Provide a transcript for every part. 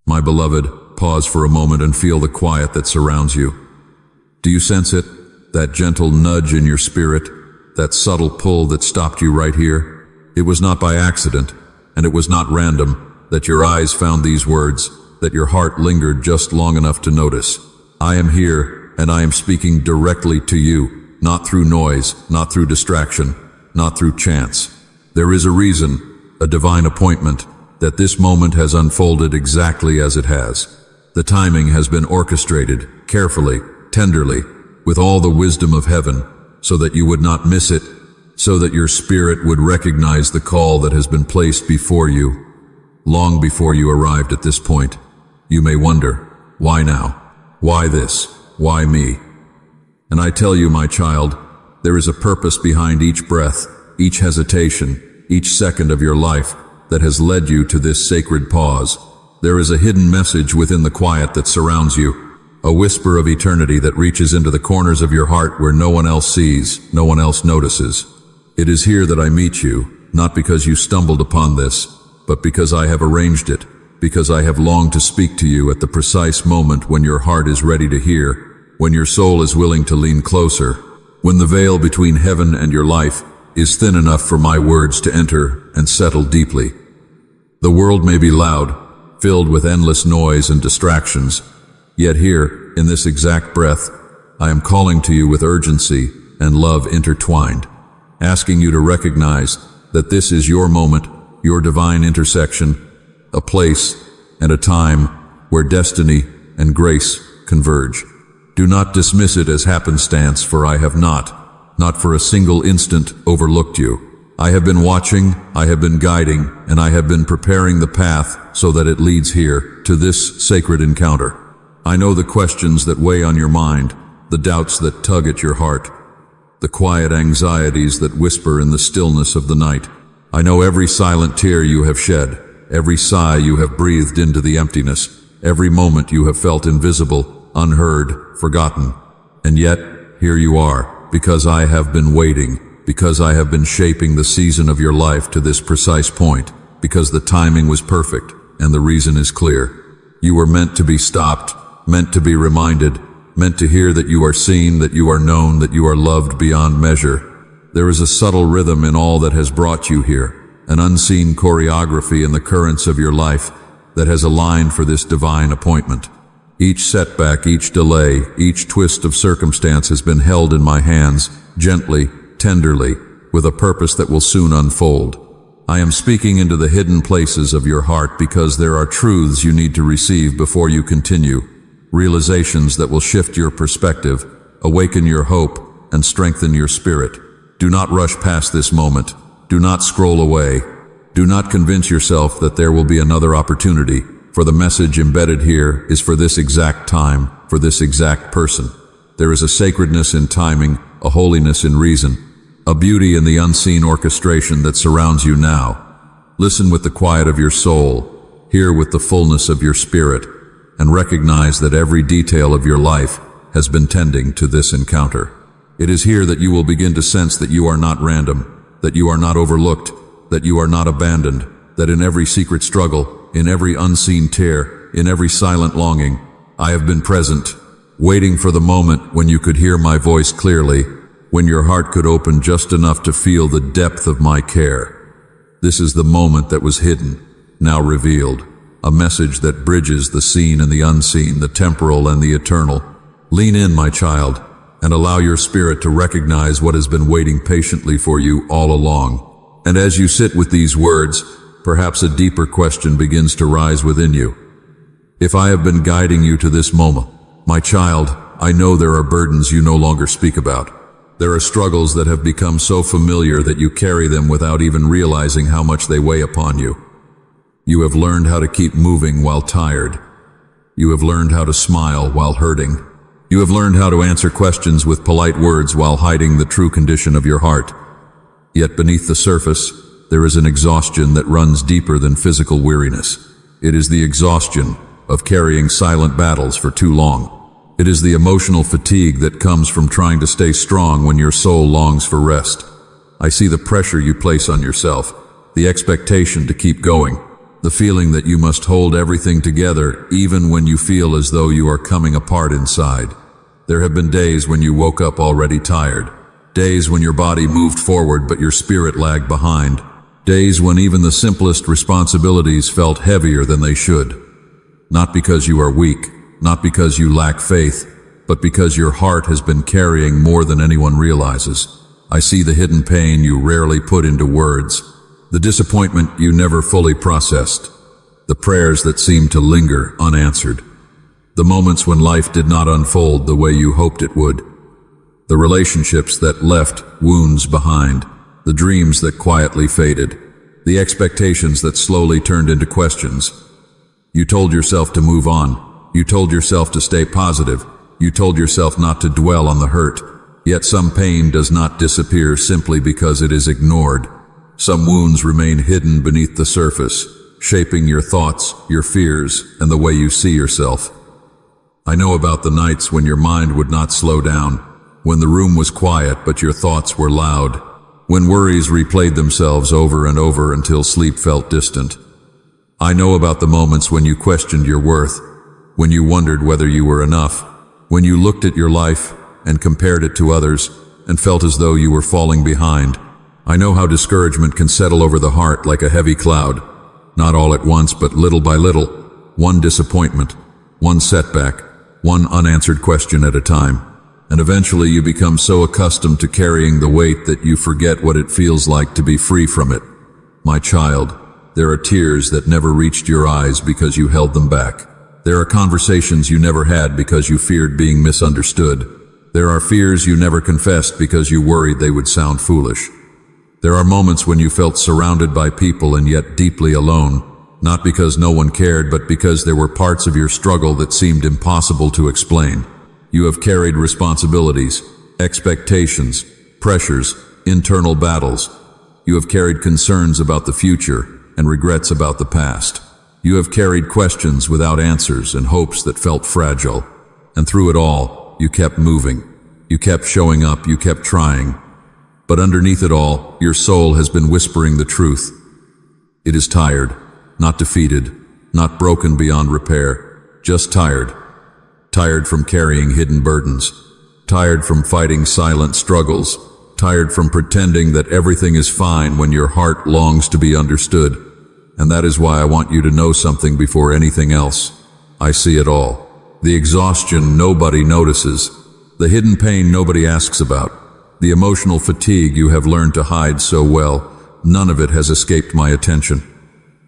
My beloved, pause for a moment and feel the quiet that surrounds you. Do you sense it? That gentle nudge in your spirit? That subtle pull that stopped you right here? It was not by accident, and it was not random, that your eyes found these words, that your heart lingered just long enough to notice. I am here, and I am speaking directly to you, not through noise, not through distraction, not through chance. There is a reason, a divine appointment, that this moment has unfolded exactly as it has. The timing has been orchestrated, carefully, tenderly, with all the wisdom of heaven, so that you would not miss it, so that your spirit would recognize the call that has been placed before you. Long before you arrived at this point, you may wonder, why now? Why this? Why me? And I tell you, my child, there is a purpose behind each breath, each hesitation, each second of your life that has led you to this sacred pause. There is a hidden message within the quiet that surrounds you, a whisper of eternity that reaches into the corners of your heart where no one else sees, no one else notices. It is here that I meet you, not because you stumbled upon this, but because I have arranged it, because I have longed to speak to you at the precise moment when your heart is ready to hear, when your soul is willing to lean closer, when the veil between heaven and your life is thin enough for my words to enter and settle deeply. The world may be loud, filled with endless noise and distractions, yet here, in this exact breath, I am calling to you with urgency and love intertwined, asking you to recognize that this is your moment, your divine intersection, a place and a time where destiny and grace converge. Do not dismiss it as happenstance, for I have not for a single instant, overlooked you. I have been watching, I have been guiding, and I have been preparing the path so that it leads here to this sacred encounter. I know the questions that weigh on your mind, the doubts that tug at your heart, the quiet anxieties that whisper in the stillness of the night. I know every silent tear you have shed, every sigh you have breathed into the emptiness, every moment you have felt invisible, unheard, forgotten. And yet, here you are, because I have been waiting, because I have been shaping the season of your life to this precise point, because the timing was perfect, and the reason is clear. You were meant to be stopped, meant to be reminded, meant to hear that you are seen, that you are known, that you are loved beyond measure. There is a subtle rhythm in all that has brought you here, an unseen choreography in the currents of your life that has aligned for this divine appointment. Each setback, each delay, each twist of circumstance has been held in my hands, gently, tenderly, with a purpose that will soon unfold. I am speaking into the hidden places of your heart because there are truths you need to receive before you continue, realizations that will shift your perspective, awaken your hope, and strengthen your spirit. Do not rush past this moment. Do not scroll away. Do not convince yourself that there will be another opportunity, for the message embedded here is for this exact time, for this exact person. There is a sacredness in timing, a holiness in reason, a beauty in the unseen orchestration that surrounds you now. Listen with the quiet of your soul, hear with the fullness of your spirit, and recognize that every detail of your life has been tending to this encounter. It is here that you will begin to sense that you are not random, that you are not overlooked, that you are not abandoned, that in every secret struggle, in every unseen tear, in every silent longing, I have been present, waiting for the moment when you could hear my voice clearly, when your heart could open just enough to feel the depth of my care. This is the moment that was hidden, now revealed, a message that bridges the seen and the unseen, the temporal and the eternal. Lean in, my child, and allow your spirit to recognize what has been waiting patiently for you all along. And as you sit with these words, perhaps a deeper question begins to rise within you. If I have been guiding you to this moment, my child, I know there are burdens you no longer speak about. There are struggles that have become so familiar that you carry them without even realizing how much they weigh upon you. You have learned how to keep moving while tired. You have learned how to smile while hurting. You have learned how to answer questions with polite words while hiding the true condition of your heart. Yet beneath the surface, there is an exhaustion that runs deeper than physical weariness. It is the exhaustion of carrying silent battles for too long. It is the emotional fatigue that comes from trying to stay strong when your soul longs for rest. I see the pressure you place on yourself, the expectation to keep going, The feeling that you must hold everything together even when you feel as though you are coming apart inside. There have been days when you woke up already tired. Days when your body moved forward but your spirit lagged behind. Days when even the simplest responsibilities felt heavier than they should. Not because you are weak, not because you lack faith, but because your heart has been carrying more than anyone realizes. I see the hidden pain you rarely put into words, the disappointment you never fully processed, the prayers that seemed to linger unanswered, the moments when life did not unfold the way you hoped it would, the relationships that left wounds behind, the dreams that quietly faded, the expectations that slowly turned into questions. You told yourself to move on. You told yourself to stay positive. You told yourself not to dwell on the hurt. Yet some pain does not disappear simply because it is ignored. Some wounds remain hidden beneath the surface, shaping your thoughts, your fears, and the way you see yourself. I know about the nights when your mind would not slow down, when the room was quiet but your thoughts were loud, when worries replayed themselves over and over until sleep felt distant. I know about the moments when you questioned your worth, when you wondered whether you were enough, when you looked at your life and compared it to others and felt as though you were falling behind. I know how discouragement can settle over the heart like a heavy cloud, not all at once but little by little, one disappointment, one setback, one unanswered question at a time. And eventually you become so accustomed to carrying the weight that you forget what it feels like to be free from it. My child, there are tears that never reached your eyes because you held them back. There are conversations you never had because you feared being misunderstood. There are fears you never confessed because you worried they would sound foolish. There are moments when you felt surrounded by people and yet deeply alone, not because no one cared, but because there were parts of your struggle that seemed impossible to explain. You have carried responsibilities, expectations, pressures, internal battles. You have carried concerns about the future and regrets about the past. You have carried questions without answers and hopes that felt fragile. And through it all, you kept moving. You kept showing up, you kept trying. But underneath it all, your soul has been whispering the truth. It is tired, not defeated, not broken beyond repair, just tired. Tired from carrying hidden burdens, tired from fighting silent struggles, tired from pretending that everything is fine when your heart longs to be understood. And that is why I want you to know something before anything else. I see it all. The exhaustion nobody notices, the hidden pain nobody asks about, the emotional fatigue you have learned to hide so well, none of it has escaped my attention.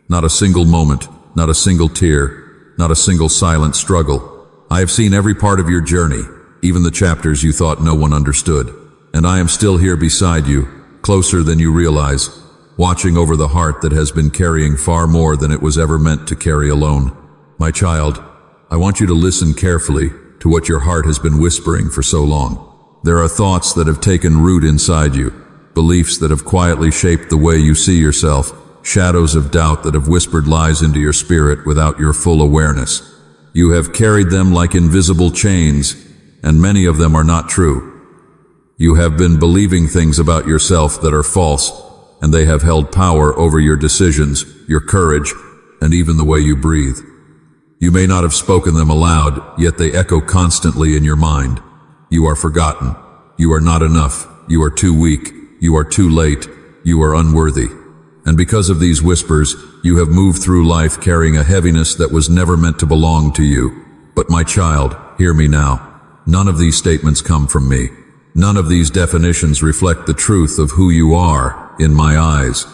Not a single moment, not a single tear, not a single silent struggle. I have seen every part of your journey, even the chapters you thought no one understood. And I am still here beside you, closer than you realize, watching over the heart that has been carrying far more than it was ever meant to carry alone. My child, I want you to listen carefully to what your heart has been whispering for so long. There are thoughts that have taken root inside you, beliefs that have quietly shaped the way you see yourself, shadows of doubt that have whispered lies into your spirit without your full awareness. You have carried them like invisible chains, and many of them are not true. You have been believing things about yourself that are false, and they have held power over your decisions, your courage, and even the way you breathe. You may not have spoken them aloud, yet they echo constantly in your mind. You are forgotten. You are not enough. You are too weak. You are too late. You are unworthy. And because of these whispers, you have moved through life carrying a heaviness that was never meant to belong to you. But my child, hear me now. None of these statements come from me. None of these definitions reflect the truth of who you are in my eyes.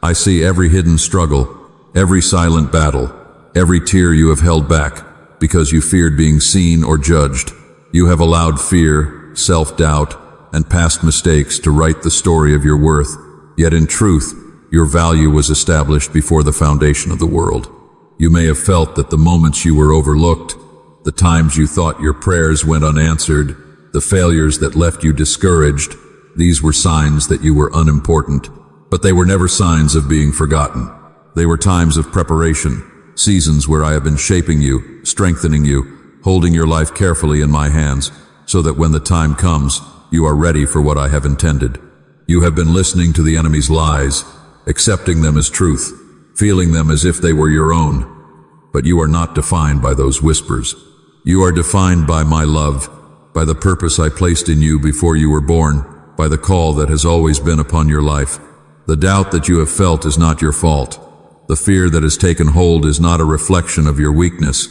I see every hidden struggle, every silent battle, every tear you have held back because you feared being seen or judged. You have allowed fear, self-doubt, and past mistakes to write the story of your worth. Yet in truth, your value was established before the foundation of the world. You may have felt that the moments you were overlooked, the times you thought your prayers went unanswered, the failures that left you discouraged, these were signs that you were unimportant. But they were never signs of being forgotten. They were times of preparation, seasons where I have been shaping you, strengthening you, holding your life carefully in my hands, so that when the time comes, you are ready for what I have intended. You have been listening to the enemy's lies, accepting them as truth, feeling them as if they were your own. But you are not defined by those whispers. You are defined by my love, by the purpose I placed in you before you were born, by the call that has always been upon your life. The doubt that you have felt is not your fault. The fear that has taken hold is not a reflection of your weakness,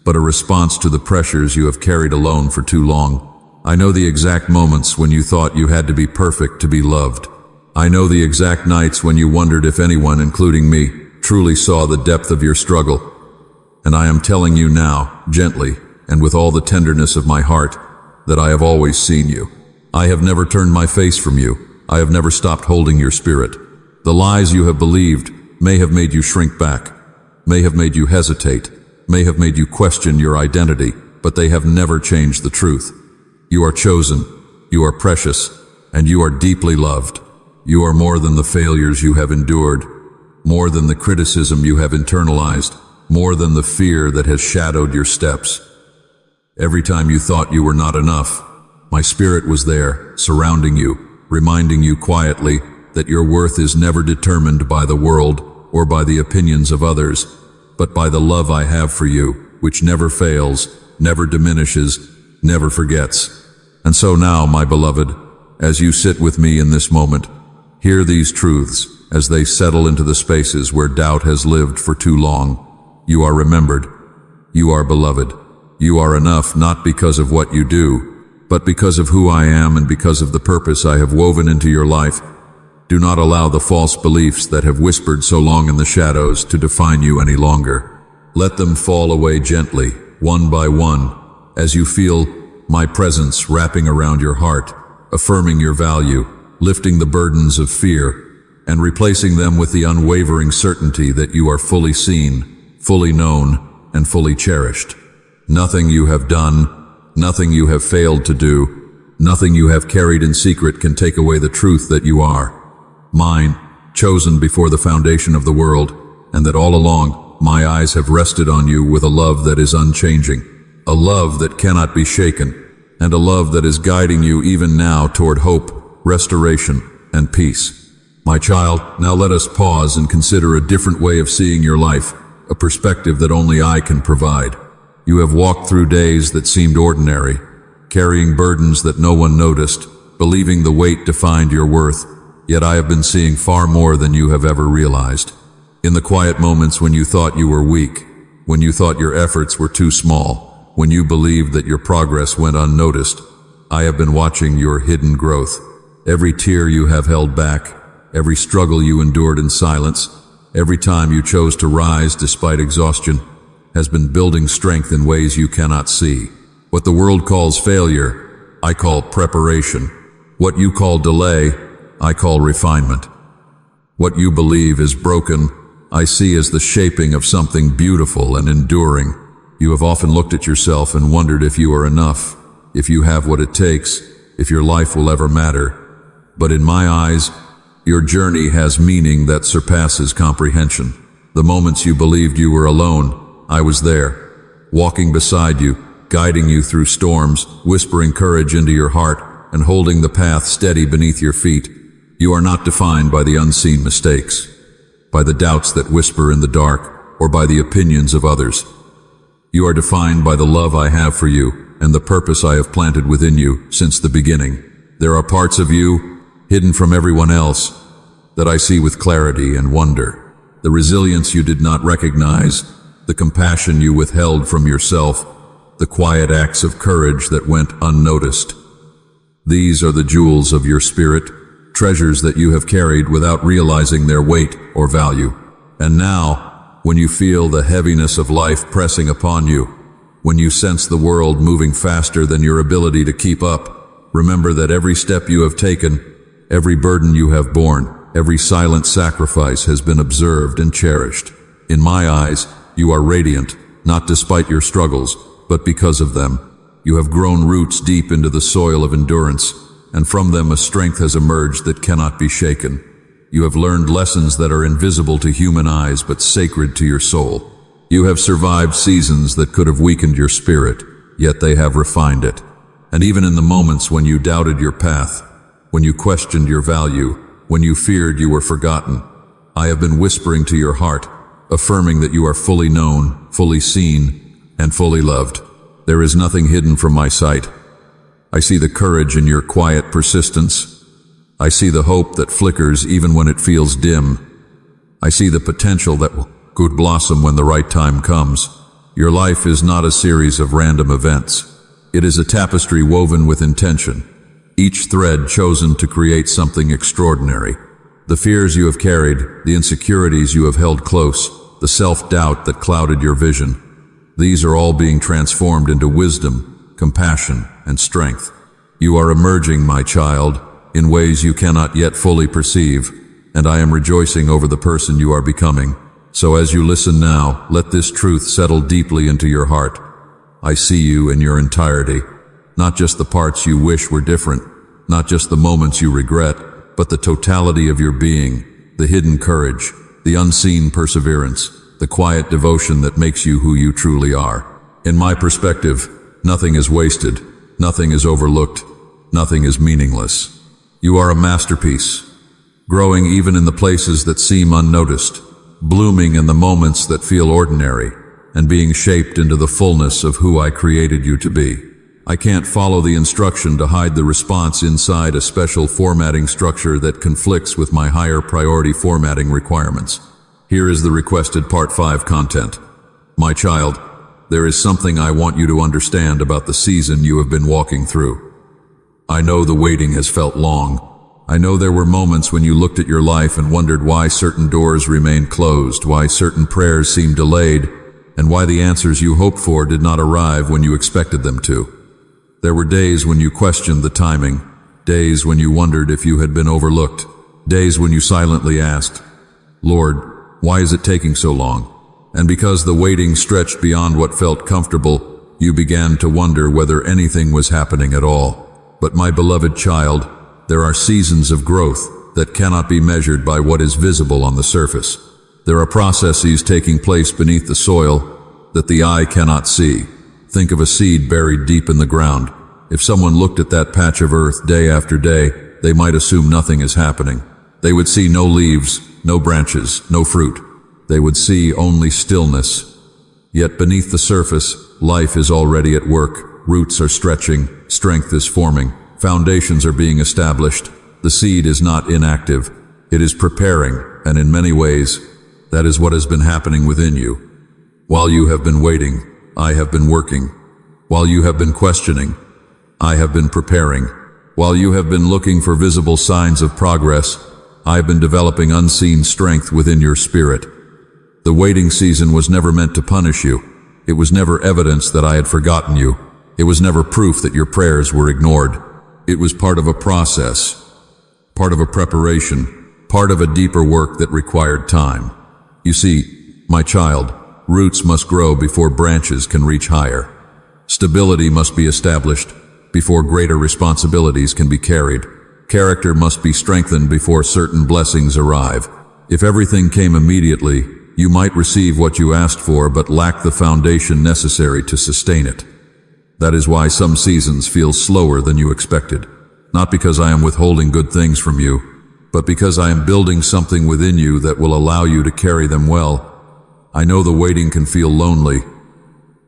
but a response to the pressures you have carried alone for too long. I know the exact moments when you thought you had to be perfect to be loved. I know the exact nights when you wondered if anyone, including me, truly saw the depth of your struggle. And I am telling you now, gently, and with all the tenderness of my heart, that I have always seen you. I have never turned my face from you. I have never stopped holding your spirit. The lies you have believed may have made you shrink back, may have made you hesitate, may have made you question your identity, but they have never changed the truth. You are chosen, you are precious, and you are deeply loved. You are more than the failures you have endured, more than the criticism you have internalized, more than the fear that has shadowed your steps. Every time you thought you were not enough, my spirit was there, surrounding you, reminding you quietly that your worth is never determined by the world or by the opinions of others, but by the love I have for you, which never fails, never diminishes, never forgets. And so now, my beloved, as you sit with me in this moment, hear these truths as they settle into the spaces where doubt has lived for too long. You are remembered. You are beloved. You are enough not because of what you do, but because of who I am and because of the purpose I have woven into your life. Do not allow the false beliefs that have whispered so long in the shadows to define you any longer. Let them fall away gently, one by one, as you feel my presence wrapping around your heart, affirming your value, lifting the burdens of fear, and replacing them with the unwavering certainty that you are fully seen, fully known, and fully cherished. Nothing you have done, nothing you have failed to do, nothing you have carried in secret can take away the truth that you are mine, chosen before the foundation of the world, and that all along my eyes have rested on you with a love that is unchanging, a love that cannot be shaken, and a love that is guiding you even now toward hope, restoration, and peace. My child, now let us pause and consider a different way of seeing your life, a perspective that only I can provide. You have walked through days that seemed ordinary, carrying burdens that no one noticed, believing the weight defined your worth, yet I have been seeing far more than you have ever realized. In the quiet moments when you thought you were weak, when you thought your efforts were too small, when you believed that your progress went unnoticed, I have been watching your hidden growth. Every tear you have held back, every struggle you endured in silence, every time you chose to rise despite exhaustion, has been building strength in ways you cannot see. What the world calls failure, I call preparation. What you call delay, I call refinement. What you believe is broken, I see as the shaping of something beautiful and enduring. You have often looked at yourself and wondered if you are enough, if you have what it takes, if your life will ever matter. But in my eyes, your journey has meaning that surpasses comprehension. The moments you believed you were alone, I was there, walking beside you, guiding you through storms, whispering courage into your heart, and holding the path steady beneath your feet. You are not defined by the unseen mistakes, by the doubts that whisper in the dark, or by the opinions of others. You are defined by the love I have for you and the purpose I have planted within you since the beginning. There are parts of you, hidden from everyone else, that I see with clarity and wonder. The resilience you did not recognize, the compassion you withheld from yourself, the quiet acts of courage that went unnoticed. These are the jewels of your spirit, treasures that you have carried without realizing their weight or value. And now, when you feel the heaviness of life pressing upon you, when you sense the world moving faster than your ability to keep up, remember that every step you have taken, every burden you have borne, every silent sacrifice has been observed and cherished. In my eyes, you are radiant, not despite your struggles, but because of them. You have grown roots deep into the soil of endurance, and from them a strength has emerged that cannot be shaken. You have learned lessons that are invisible to human eyes but sacred to your soul. You have survived seasons that could have weakened your spirit, yet they have refined it. And even in the moments when you doubted your path, when you questioned your value, when you feared you were forgotten, I have been whispering to your heart, affirming that you are fully known, fully seen, and fully loved. There is nothing hidden from my sight. I see the courage in your quiet persistence. I see the hope that flickers even when it feels dim. I see the potential that could blossom when the right time comes. Your life is not a series of random events. It is a tapestry woven with intention, each thread chosen to create something extraordinary. The fears you have carried, the insecurities you have held close, the self-doubt that clouded your vision, these are all being transformed into wisdom, compassion, and strength. You are emerging, my child, in ways you cannot yet fully perceive, and I am rejoicing over the person you are becoming. So as you listen now, let this truth settle deeply into your heart. I see you in your entirety, not just the parts you wish were different, not just the moments you regret, but the totality of your being, the hidden courage, the unseen perseverance, the quiet devotion that makes you who you truly are. In my perspective, nothing is wasted, nothing is overlooked, nothing is meaningless. You are a masterpiece, growing even in the places that seem unnoticed, blooming in the moments that feel ordinary, and being shaped into the fullness of who I created you to be. I can't follow the instruction to hide the response inside a special formatting structure that conflicts with my higher priority formatting requirements. Here is the requested Part 5 content. My child, there is something I want you to understand about the season you have been walking through. I know the waiting has felt long. I know there were moments when you looked at your life and wondered why certain doors remained closed, why certain prayers seemed delayed, and why the answers you hoped for did not arrive when you expected them to. There were days when you questioned the timing, days when you wondered if you had been overlooked, days when you silently asked, Lord, why is it taking so long? And because the waiting stretched beyond what felt comfortable, you began to wonder whether anything was happening at all. But my beloved child, there are seasons of growth that cannot be measured by what is visible on the surface. There are processes taking place beneath the soil that the eye cannot see. Think of a seed buried deep in the ground. If someone looked at that patch of earth day after day, they might assume nothing is happening. They would see no leaves, no branches, no fruit. They would see only stillness. Yet beneath the surface, life is already at work. Roots are stretching, strength is forming, foundations are being established. The seed is not inactive, it is preparing, and in many ways, that is what has been happening within you. While you have been waiting, I have been working. While you have been questioning, I have been preparing. While you have been looking for visible signs of progress, I have been developing unseen strength within your spirit. The waiting season was never meant to punish you. It was never evidence that I had forgotten you. It was never proof that your prayers were ignored. It was part of a process, part of a preparation, part of a deeper work that required time. You see, my child, roots must grow before branches can reach higher. Stability must be established before greater responsibilities can be carried. Character must be strengthened before certain blessings arrive. If everything came immediately, you might receive what you asked for but lack the foundation necessary to sustain it. That is why some seasons feel slower than you expected. Not because I am withholding good things from you, but because I am building something within you that will allow you to carry them well. I know the waiting can feel lonely.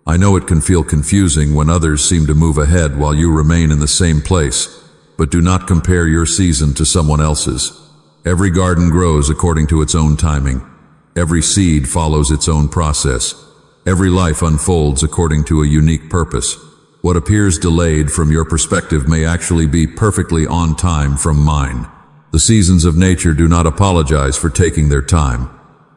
I know it can feel confusing when others seem to move ahead while you remain in the same place. But do not compare your season to someone else's. Every garden grows according to its own timing. Every seed follows its own process. Every life unfolds according to a unique purpose. What appears delayed from your perspective may actually be perfectly on time from mine. The seasons of nature do not apologize for taking their time.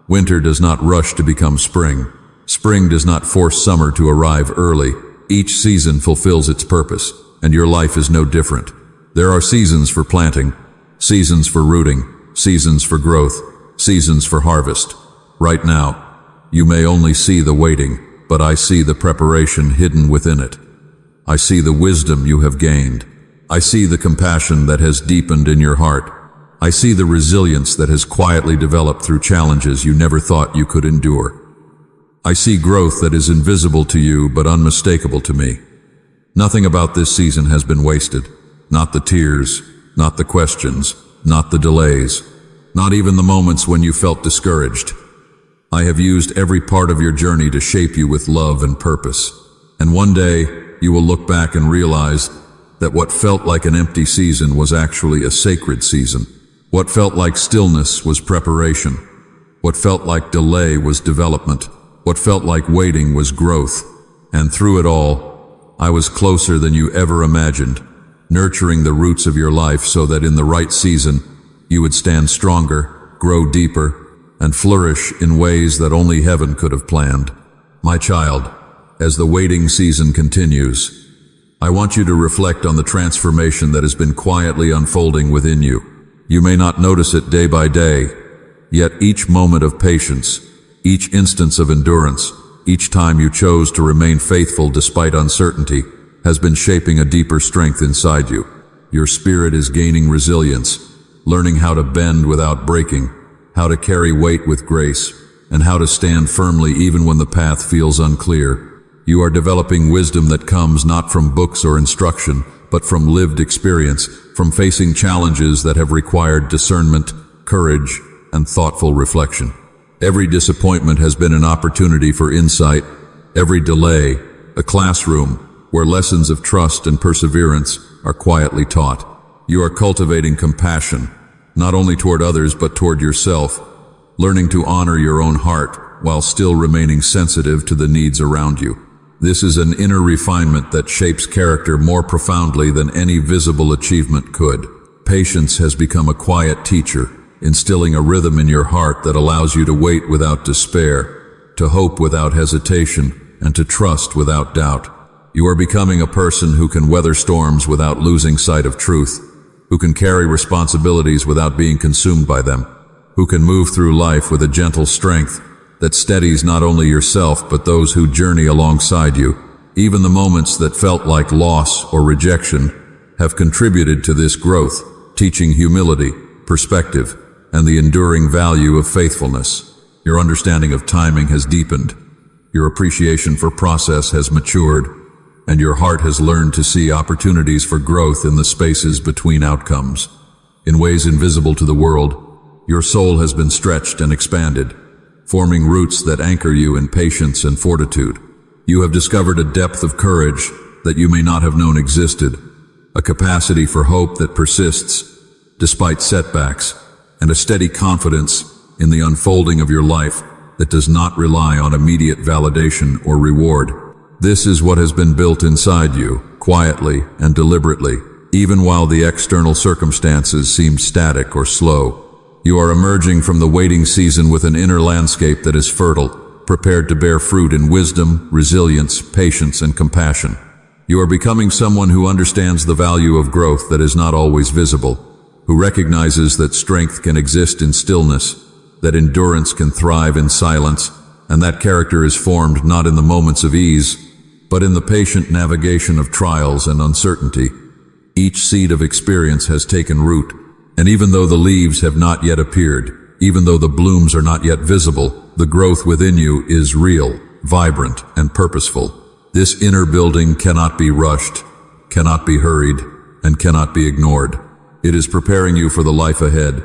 Winter does not rush to become spring. Spring does not force summer to arrive early. Each season fulfills its purpose, and your life is no different. There are seasons for planting, seasons for rooting, seasons for growth, seasons for harvest. Right now, you may only see the waiting, but I see the preparation hidden within it. I see the wisdom you have gained. I see the compassion that has deepened in your heart. I see the resilience that has quietly developed through challenges you never thought you could endure. I see growth that is invisible to you but unmistakable to me. Nothing about this season has been wasted. Not the tears, not the questions, not the delays. not even the moments when you felt discouraged. I have used every part of your journey to shape you with love and purpose. And one day, you will look back and realize that what felt like an empty season was actually a sacred season. What felt like stillness was preparation. What felt like delay was development. What felt like waiting was growth. And through it all, I was closer than you ever imagined, nurturing the roots of your life so that in the right season, you would stand stronger, grow deeper, and flourish in ways that only heaven could have planned. My child, as the waiting season continues, I want you to reflect on the transformation that has been quietly unfolding within you. You may not notice it day by day, yet each moment of patience, each instance of endurance, each time you chose to remain faithful despite uncertainty, has been shaping a deeper strength inside you. Your spirit is gaining resilience, learning how to bend without breaking, how to carry weight with grace, and how to stand firmly even when the path feels unclear. You are developing wisdom that comes not from books or instruction, but from lived experience, from facing challenges that have required discernment, courage, and thoughtful reflection. Every disappointment has been an opportunity for insight, every delay, a classroom where lessons of trust and perseverance are quietly taught. You are cultivating compassion, not only toward others but toward yourself, learning to honor your own heart while still remaining sensitive to the needs around you. This is an inner refinement that shapes character more profoundly than any visible achievement could. Patience has become a quiet teacher, instilling a rhythm in your heart that allows you to wait without despair, to hope without hesitation, and to trust without doubt. You are becoming a person who can weather storms without losing sight of truth, who can carry responsibilities without being consumed by them, who can move through life with a gentle strength that steadies not only yourself but those who journey alongside you. Even the moments that felt like loss or rejection have contributed to this growth, teaching humility, perspective, and the enduring value of faithfulness. Your understanding of timing has deepened, your appreciation for process has matured, and your heart has learned to see opportunities for growth in the spaces between outcomes. In ways invisible to the world, your soul has been stretched and expanded, forming roots that anchor you in patience and fortitude. You have discovered a depth of courage that you may not have known existed, a capacity for hope that persists despite setbacks, and a steady confidence in the unfolding of your life that does not rely on immediate validation or reward. This is what has been built inside you, quietly and deliberately, even while the external circumstances seem static or slow. You are emerging from the waiting season with an inner landscape that is fertile, prepared to bear fruit in wisdom, resilience, patience, and compassion. You are becoming someone who understands the value of growth that is not always visible, who recognizes that strength can exist in stillness, that endurance can thrive in silence, and that character is formed not in the moments of ease, but in the patient navigation of trials and uncertainty. Each seed of experience has taken root, and even though the leaves have not yet appeared, even though the blooms are not yet visible, the growth within you is real, vibrant, and purposeful. This inner building cannot be rushed, cannot be hurried, and cannot be ignored. It is preparing you for the life ahead,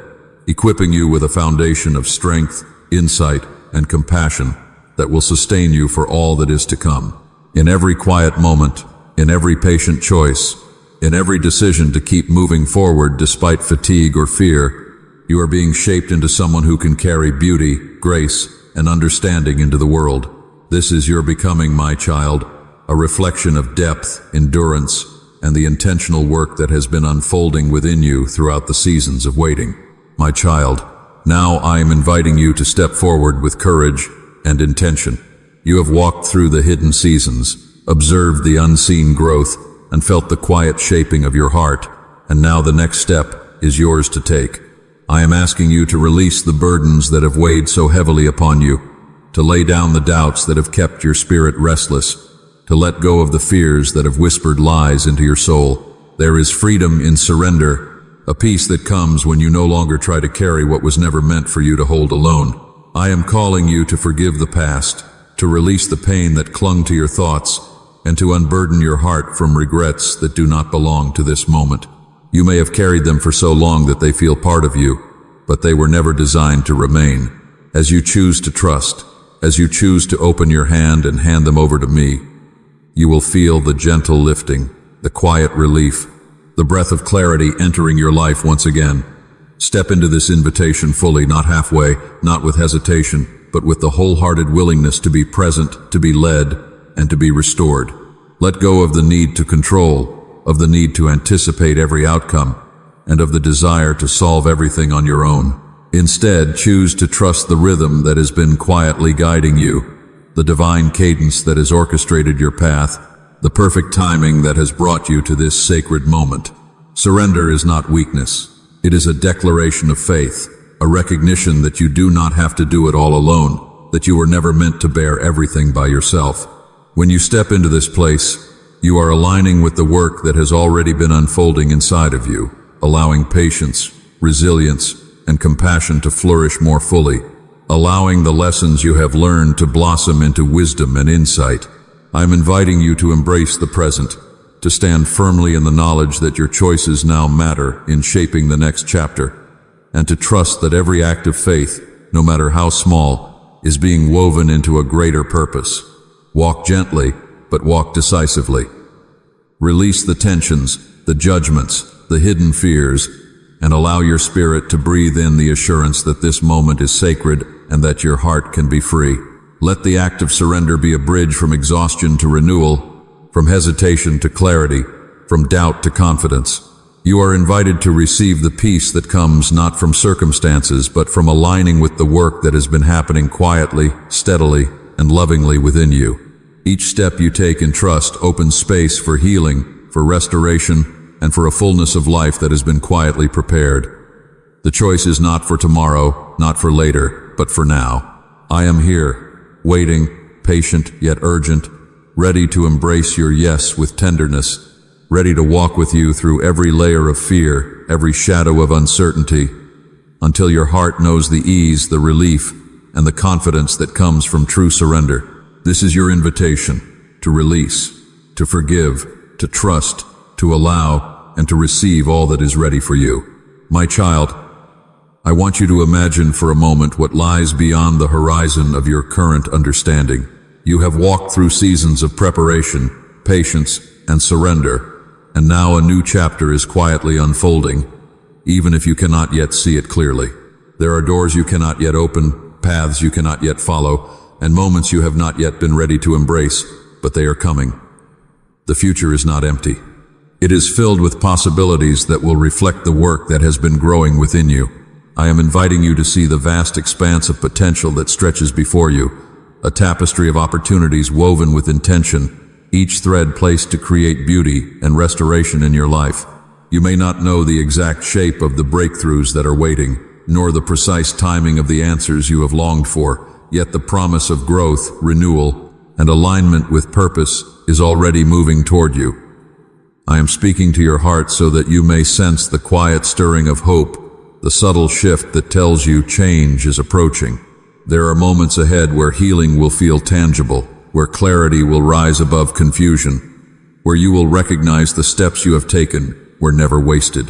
equipping you with a foundation of strength, insight, and compassion that will sustain you for all that is to come. In every quiet moment, in every patient choice, in every decision to keep moving forward despite fatigue or fear, you are being shaped into someone who can carry beauty, grace, and understanding into the world. This is your becoming, my child, a reflection of depth, endurance, and the intentional work that has been unfolding within you throughout the seasons of waiting. My child, now I am inviting you to step forward with courage and intention. You have walked through the hidden seasons, observed the unseen growth, and felt the quiet shaping of your heart, and now the next step is yours to take. I am asking you to release the burdens that have weighed so heavily upon you, to lay down the doubts that have kept your spirit restless, to let go of the fears that have whispered lies into your soul. There is freedom in surrender, a peace that comes when you no longer try to carry what was never meant for you to hold alone. I am calling you to forgive the past, to release the pain that clung to your thoughts, and to unburden your heart from regrets that do not belong to this moment. You may have carried them for so long that they feel part of you, but they were never designed to remain. As you choose to trust, as you choose to open your hand and hand them over to me, you will feel the gentle lifting, the quiet relief, the breath of clarity entering your life once again. Step into this invitation fully, not halfway, not with hesitation, but with the wholehearted willingness to be present, to be led, and to be restored. Let go of the need to control, of the need to anticipate every outcome, and of the desire to solve everything on your own. Instead, choose to trust the rhythm that has been quietly guiding you, the divine cadence that has orchestrated your path, the perfect timing that has brought you to this sacred moment. Surrender is not weakness. It is a declaration of faith, a recognition that you do not have to do it all alone, that you were never meant to bear everything by yourself. When you step into this place, you are aligning with the work that has already been unfolding inside of you, allowing patience, resilience, and compassion to flourish more fully, allowing the lessons you have learned to blossom into wisdom and insight. I am inviting you to embrace the present, to stand firmly in the knowledge that your choices now matter in shaping the next chapter, and to trust that every act of faith, no matter how small, is being woven into a greater purpose. Walk gently, but walk decisively. Release the tensions, the judgments, the hidden fears, and allow your spirit to breathe in the assurance that this moment is sacred and that your heart can be free. Let the act of surrender be a bridge from exhaustion to renewal, from hesitation to clarity, from doubt to confidence. You are invited to receive the peace that comes not from circumstances, but from aligning with the work that has been happening quietly, steadily, and lovingly within you. Each step you take in trust opens space for healing, for restoration, and for a fullness of life that has been quietly prepared. The choice is not for tomorrow, not for later, but for now. I am here, waiting, patient yet urgent, ready to embrace your yes with tenderness, ready to walk with you through every layer of fear, every shadow of uncertainty, until your heart knows the ease, the relief, and the confidence that comes from true surrender. This is your invitation to release, to forgive, to trust, to allow, and to receive all that is ready for you. My child, I want you to imagine for a moment what lies beyond the horizon of your current understanding. You have walked through seasons of preparation, patience, and surrender, and now a new chapter is quietly unfolding, even if you cannot yet see it clearly. There are doors you cannot yet open, paths you cannot yet follow, and moments you have not yet been ready to embrace, but they are coming. The future is not empty. It is filled with possibilities that will reflect the work that has been growing within you. I am inviting you to see the vast expanse of potential that stretches before you, a tapestry of opportunities woven with intention, each thread placed to create beauty and restoration in your life. You may not know the exact shape of the breakthroughs that are waiting, nor the precise timing of the answers you have longed for, yet the promise of growth, renewal, and alignment with purpose is already moving toward you. I am speaking to your heart so that you may sense the quiet stirring of hope, the subtle shift that tells you change is approaching. There are moments ahead where healing will feel tangible, where clarity will rise above confusion, where you will recognize the steps you have taken were never wasted.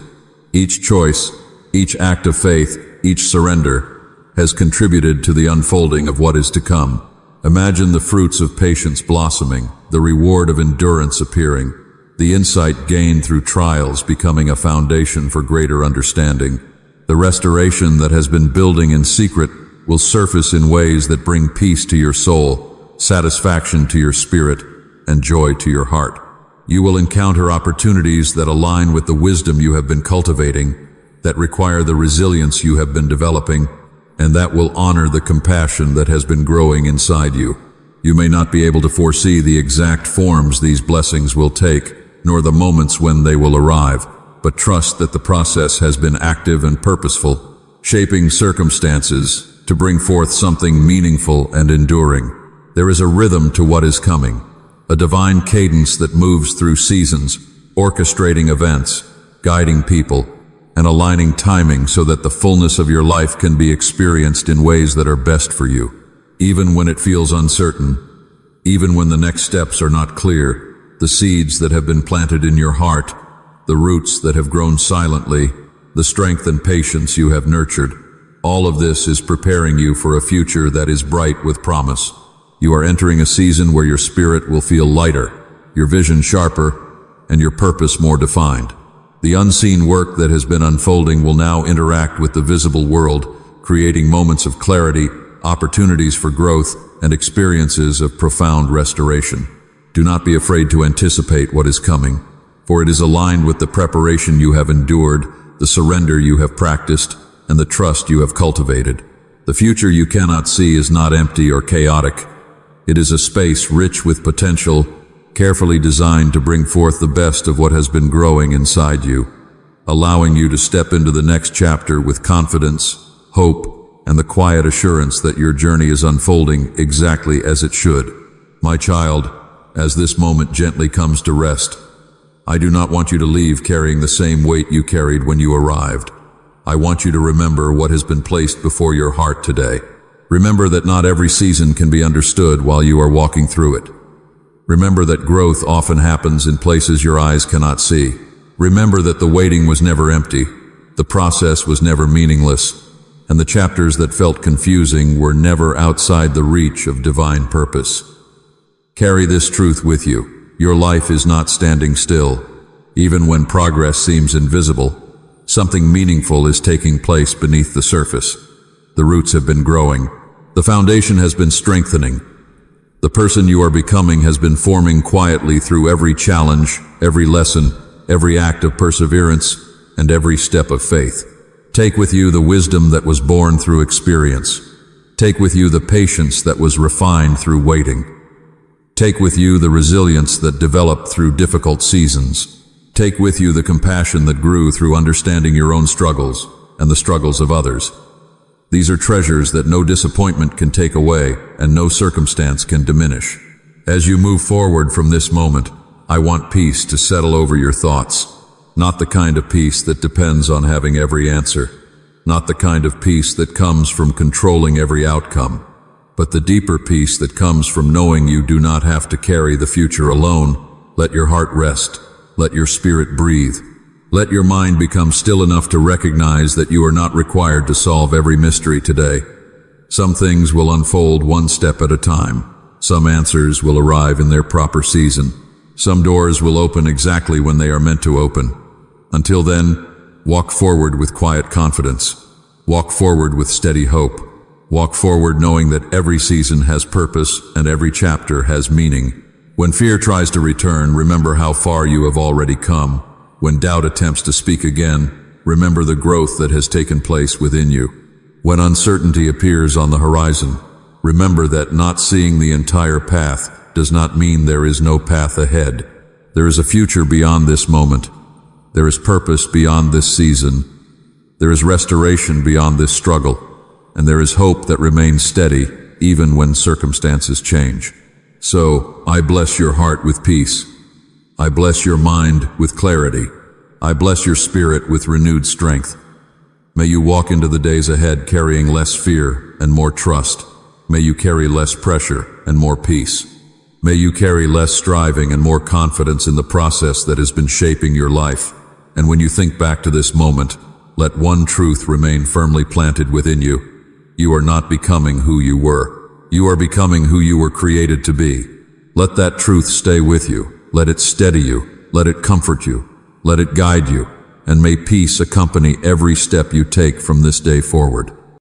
Each choice, each act of faith, each surrender has contributed to the unfolding of what is to come. Imagine the fruits of patience blossoming, the reward of endurance appearing, the insight gained through trials becoming a foundation for greater understanding. The restoration that has been building in secret will surface in ways that bring peace to your soul, satisfaction to your spirit, and joy to your heart. You will encounter opportunities that align with the wisdom you have been cultivating, that require the resilience you have been developing, and that will honor the compassion that has been growing inside you. You may not be able to foresee the exact forms these blessings will take, nor the moments when they will arrive, but trust that the process has been active and purposeful, shaping circumstances to bring forth something meaningful and enduring. There is a rhythm to what is coming, a divine cadence that moves through seasons, orchestrating events, guiding people, and aligning timing so that the fullness of your life can be experienced in ways that are best for you. Even when it feels uncertain, even when the next steps are not clear, the seeds that have been planted in your heart, the roots that have grown silently, the strength and patience you have nurtured, All of this is preparing you for a future that is bright with promise. You are entering a season where your spirit will feel lighter, your vision sharper, and your purpose more defined. The unseen work that has been unfolding will now interact with the visible world, creating moments of clarity, opportunities for growth, and experiences of profound restoration. Do not be afraid to anticipate what is coming, for it is aligned with the preparation you have endured, the surrender you have practiced, and the trust you have cultivated. The future you cannot see is not empty or chaotic. It is a space rich with potential, carefully designed to bring forth the best of what has been growing inside you, allowing you to step into the next chapter with confidence, hope, and the quiet assurance that your journey is unfolding exactly as it should. My child, as this moment gently comes to rest, I do not want you to leave carrying the same weight you carried when you arrived. I want you to remember what has been placed before your heart today. Remember that not every season can be understood while you are walking through it. Remember that growth often happens in places your eyes cannot see. Remember that the waiting was never empty, the process was never meaningless, and the chapters that felt confusing were never outside the reach of divine purpose. Carry this truth with you. Your life is not standing still. Even when progress seems invisible, something meaningful is taking place beneath the surface. The roots have been growing. The foundation has been strengthening. The person you are becoming has been forming quietly through every challenge, every lesson, every act of perseverance, and every step of faith. Take with you the wisdom that was born through experience. Take with you the patience that was refined through waiting. Take with you the resilience that developed through difficult seasons. Take with you the compassion that grew through understanding your own struggles and the struggles of others. These are treasures that no disappointment can take away and no circumstance can diminish. As you move forward from this moment, I want peace to settle over your thoughts. Not the kind of peace that depends on having every answer. Not the kind of peace that comes from controlling every outcome. But the deeper peace that comes from knowing you do not have to carry the future alone. Let your heart rest. Let your spirit breathe. Let your mind become still enough to recognize that you are not required to solve every mystery today. Some things will unfold one step at a time. Some answers will arrive in their proper season. Some doors will open exactly when they are meant to open. Until then, walk forward with quiet confidence. Walk forward with steady hope. Walk forward knowing that every season has purpose and every chapter has meaning. When fear tries to return, remember how far you have already come. When doubt attempts to speak again, remember the growth that has taken place within you. When uncertainty appears on the horizon, remember that not seeing the entire path does not mean there is no path ahead. There is a future beyond this moment. There is purpose beyond this season. There is restoration beyond this struggle. And there is hope that remains steady even when circumstances change. So, I bless your heart with peace. I bless your mind with clarity. I bless your spirit with renewed strength. May you walk into the days ahead carrying less fear and more trust. May you carry less pressure and more peace. May you carry less striving and more confidence in the process that has been shaping your life. And when you think back to this moment, let one truth remain firmly planted within you. You are not becoming who you were. You are becoming who you were created to be. Let that truth stay with you. Let it steady you. Let it comfort you. Let it guide you. And may peace accompany every step you take from this day forward.